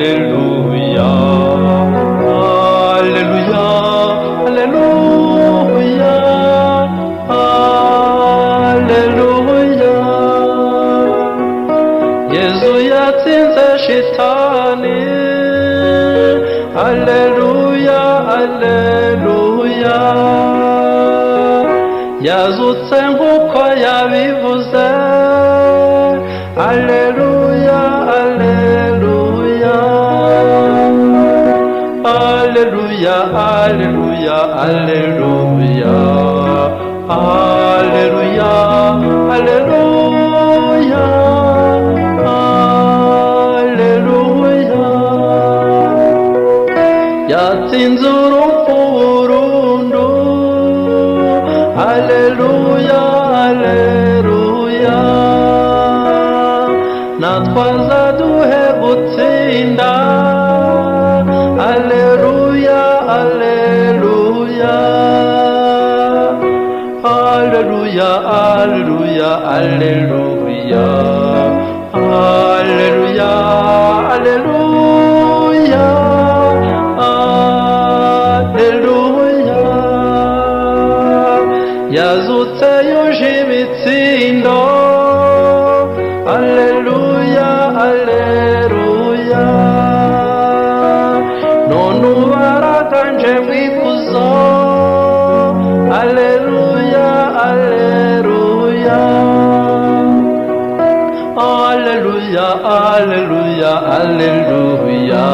Alleluia, Alleluia, Alleluia, Alleluia. Yesu yatsinze shitani. Alleluia, Alleluia. Yazutse nk'uko yabivuze. Alleluia, Alleluia. Alleluia, Alleluia, Alleluia. Alleluia, Alleluia. Alleluia. Yatsinze urupfu burundu. Alleluia, Alleluia. Natwaza duhe gutsinda. Alleluia, Alleluia. Alleluia, Alleluia, Alleluia. Alleluia, Alleluia. Alleluia. Yazutse yuje ibitsindo. Alleluia, Alleluia. None ubaraganje mwikuzo. Alleluia, Alleluia. Alleluia, Alleluia, Alleluia.